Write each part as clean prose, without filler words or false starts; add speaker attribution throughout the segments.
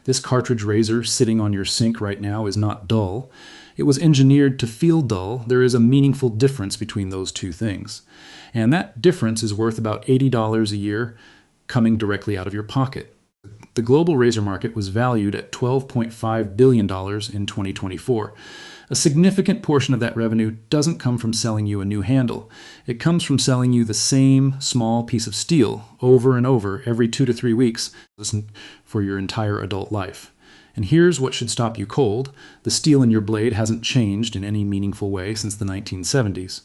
Speaker 1: This cartridge razor sitting on your sink right now is not dull. It was engineered to feel dull. There is a meaningful difference between those two things. And that difference is worth about $80 a year coming directly out of your pocket. The global razor market was valued at $12.5 billion in 2024. A significant portion of that revenue doesn't come from selling you a new handle. It comes from selling you the same small piece of steel over and over every 2 to 3 weeks for your entire adult life. And here's what should stop you cold. The steel in your blade hasn't changed in any meaningful way since the 1970s.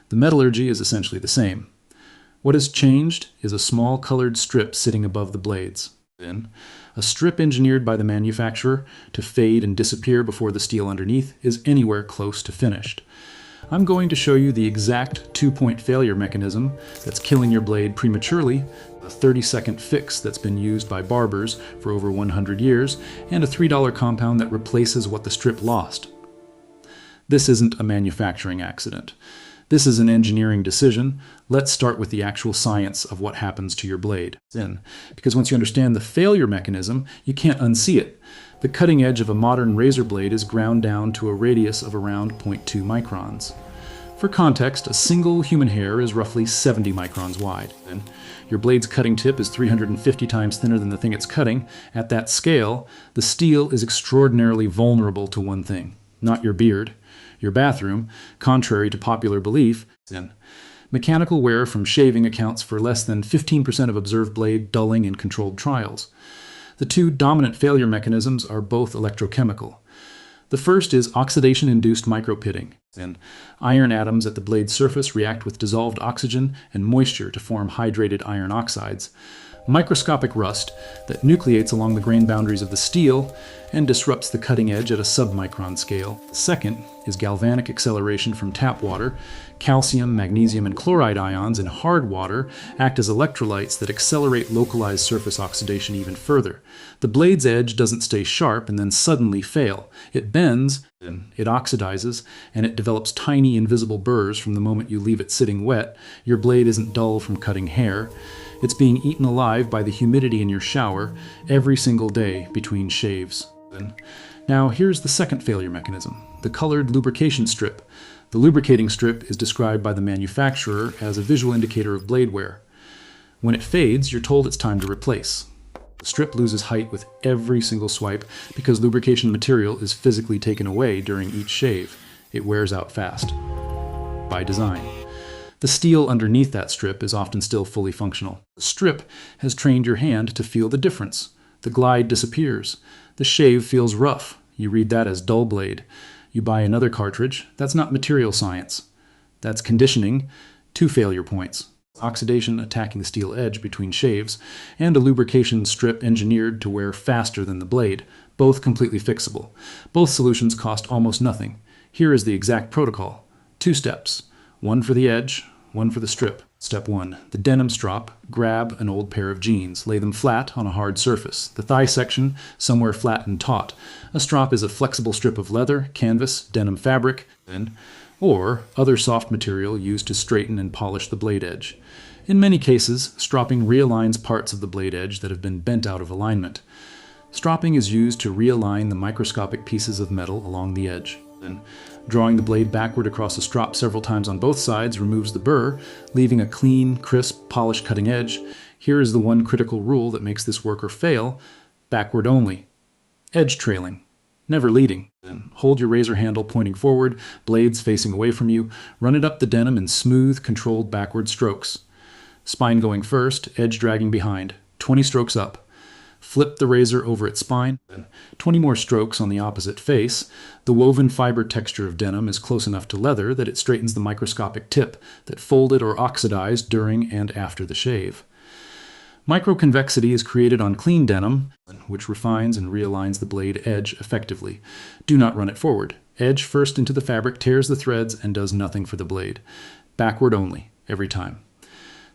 Speaker 1: The metallurgy is essentially the same. What has changed is a small colored strip sitting above the blades. A strip engineered by the manufacturer to fade and disappear before the steel underneath is anywhere close to finished. I'm going to show you the exact 2-point failure mechanism that's killing your blade prematurely, a 30-second fix that's been used by barbers for over 100 years, and a $3 compound that replaces what the strip lost. This isn't a manufacturing accident. This is an engineering decision. Let's start with the actual science of what happens to your blade. Because once you understand the failure mechanism, you can't unsee it. The cutting edge of a modern razor blade is ground down to a radius of around 0.2 microns. For context, a single human hair is roughly 70 microns wide. Your blade's cutting tip is 350 times thinner than the thing it's cutting. At that scale, the steel is extraordinarily vulnerable to one thing, not your beard. Your bathroom, contrary to popular belief. Mechanical wear from shaving accounts for less than 15% of observed blade dulling in controlled trials. The two dominant failure mechanisms are both electrochemical. The first is oxidation-induced micropitting. Iron atoms at the blade's surface react with dissolved oxygen and moisture to form hydrated iron oxides. Microscopic rust that nucleates along the grain boundaries of the steel and disrupts the cutting edge at a submicron scale. The second is galvanic acceleration from tap water. Calcium, magnesium, and chloride ions in hard water act as electrolytes that accelerate localized surface oxidation even further. The blade's edge doesn't stay sharp and then suddenly fail. It bends, it oxidizes, and it develops tiny invisible burrs from the moment you leave it sitting wet. Your blade isn't dull from cutting hair. It's being eaten alive by the humidity in your shower every single day between shaves. Now here's the second failure mechanism, the colored lubrication strip. The lubricating strip is described by the manufacturer as a visual indicator of blade wear. When it fades, you're told it's time to replace. The strip loses height with every single swipe because lubrication material is physically taken away during each shave. It wears out fast. By design. The steel underneath that strip is often still fully functional. The strip has trained your hand to feel the difference. The glide disappears. The shave feels rough. You read that as dull blade. You buy another cartridge. That's not material science. That's conditioning. 2 failure points. Oxidation attacking the steel edge between shaves, and a lubrication strip engineered to wear faster than the blade, both completely fixable. Both solutions cost almost nothing. Here is the exact protocol. 2 steps. One for the edge, one for the strip. Step 1. The denim strop. Grab an old pair of jeans. Lay them flat on a hard surface. The thigh section somewhere flat and taut. A strop is a flexible strip of leather, canvas, denim fabric, or other soft material used to straighten and polish the blade edge. In many cases, stropping realigns parts of the blade edge that have been bent out of alignment. Stropping is used to realign the microscopic pieces of metal along the edge. Drawing the blade backward across the strop several times on both sides removes the burr, leaving a clean, crisp, polished cutting edge. Here is the one critical rule that makes this work or fail: backward only. Edge trailing, never leading. Hold your razor handle pointing forward, blades facing away from you. Run it up the denim in smooth, controlled backward strokes. Spine going first, edge dragging behind. 20 strokes up. Flip the razor over its spine. 20 more strokes on the opposite face. The woven fiber texture of denim is close enough to leather that it straightens the microscopic tip that folded or oxidized during and after the shave. Microconvexity is created on clean denim, which refines and realigns the blade edge effectively. Do not run it forward. Edge first into the fabric, tears the threads, and does nothing for the blade. Backward only, every time.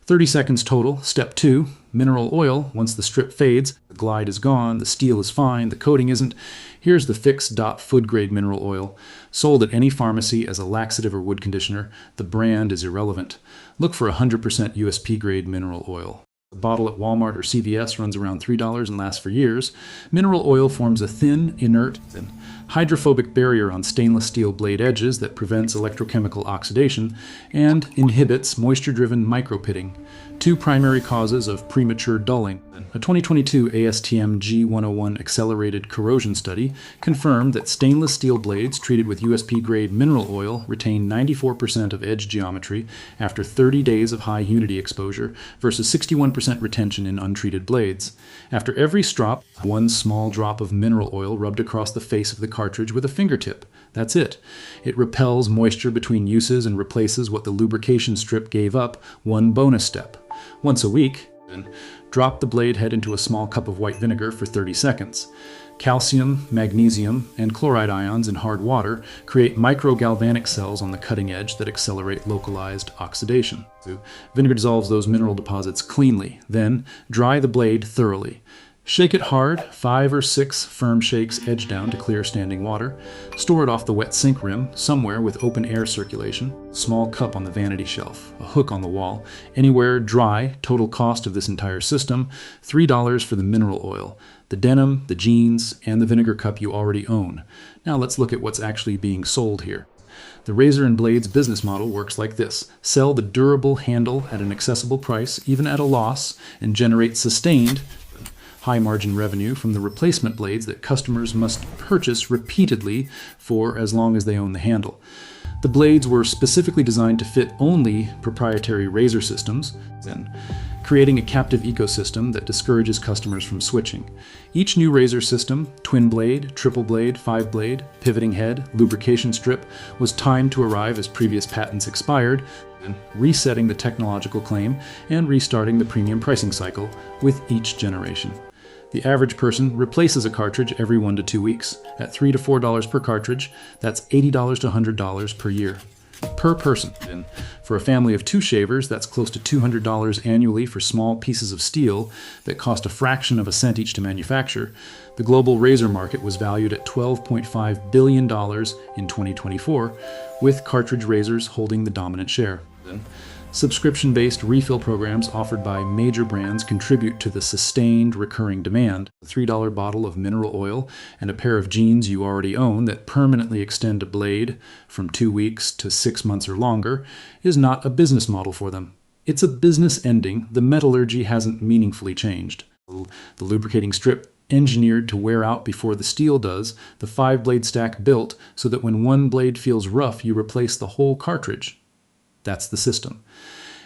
Speaker 1: 30 seconds total. Step 2, mineral oil. Once the strip fades, the glide is gone, the steel is fine, the coating isn't. Here's the fix.food-grade mineral oil. Sold at any pharmacy as a laxative or wood conditioner. The brand is irrelevant. Look for 100% USP-grade mineral oil. A bottle at Walmart or CVS runs around $3 and lasts for years. Mineral oil forms a thin, inert, and hydrophobic barrier on stainless steel blade edges that prevents electrochemical oxidation and inhibits moisture-driven micropitting, two primary causes of premature dulling. A 2022 ASTM G101 accelerated corrosion study confirmed that stainless steel blades treated with USP-grade mineral oil retain 94% of edge geometry after 30 days of high humidity exposure versus 61% retention in untreated blades. After every strop, one small drop of mineral oil rubbed across the face of the cartridge with a fingertip. That's it. It repels moisture between uses and replaces what the lubrication strip gave up, one bonus step. Once a week, drop the blade head into a small cup of white vinegar for 30 seconds. Calcium, magnesium, and chloride ions in hard water create microgalvanic cells on the cutting edge that accelerate localized oxidation. Vinegar dissolves those mineral deposits cleanly. Then, dry the blade thoroughly. Shake it hard, 5 or 6 firm shakes edge down to clear standing water. Store it off the wet sink rim, somewhere with open air circulation. Small cup on the vanity shelf, a hook on the wall. Anywhere dry, total cost of this entire system, $3 for the mineral oil, the denim, the jeans, and the vinegar cup you already own. Now let's look at what's actually being sold here. The Razor and Blades business model works like this. Sell the durable handle at an accessible price, even at a loss, and generate sustained high-margin revenue from the replacement blades that customers must purchase repeatedly for as long as they own the handle. The blades were specifically designed to fit only proprietary Razor systems, creating a captive ecosystem that discourages customers from switching. Each new Razor system, twin blade, triple blade, 5-blade, pivoting head, lubrication strip, was timed to arrive as previous patents expired, resetting the technological claim and restarting the premium pricing cycle with each generation. The average person replaces a cartridge every 1 to 2 weeks. At $3 to $4 per cartridge, that's $80 to $100 per year. Per person. And for a family of 2 shavers, that's close to $200 annually for small pieces of steel that cost a fraction of a cent each to manufacture. The global razor market was valued at $12.5 billion in 2024, with cartridge razors holding the dominant share. Subscription-based refill programs offered by major brands contribute to the sustained, recurring demand. A $3 bottle of mineral oil and a pair of jeans you already own that permanently extend a blade from 2 weeks to 6 months or longer is not a business model for them. It's a business ending. The metallurgy hasn't meaningfully changed. The lubricating strip engineered to wear out before the steel does, the 5-blade stack built so that when one blade feels rough, you replace the whole cartridge. That's the system.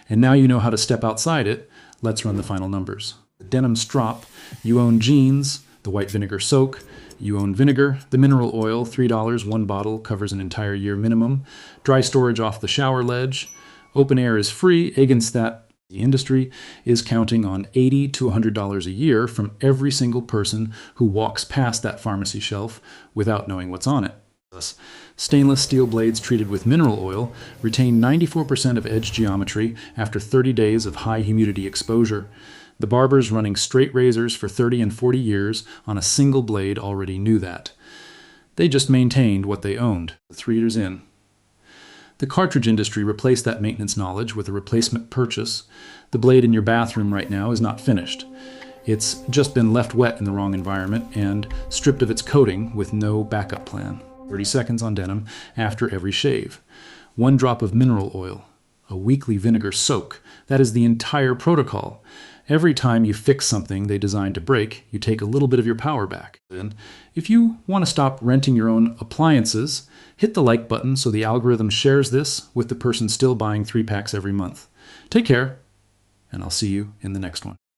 Speaker 1: And now you know how to step outside it. Let's run the final numbers. The denim strop, you own jeans, the white vinegar soak, you own vinegar, the mineral oil, $3, 1 bottle, covers an entire year minimum, dry storage off the shower ledge, open air is free. Against that, the industry is counting on $80 to $100 a year from every single person who walks past that pharmacy shelf without knowing what's on it. Thus, stainless steel blades treated with mineral oil retain 94% of edge geometry after 30 days of high humidity exposure. The barbers running straight razors for 30 and 40 years on a single blade already knew that. They just maintained what they owned. 3 years in. The cartridge industry replaced that maintenance knowledge with a replacement purchase. The blade in your bathroom right now is not finished. It's just been left wet in the wrong environment and stripped of its coating with no backup plan. 30 seconds on denim after every shave. 1 drop of mineral oil. A weekly vinegar soak. That is the entire protocol. Every time you fix something they designed to break, you take a little bit of your power back. And if you want to stop renting your own appliances, hit the like button so the algorithm shares this with the person still buying 3 packs every month. Take care, and I'll see you in the next one.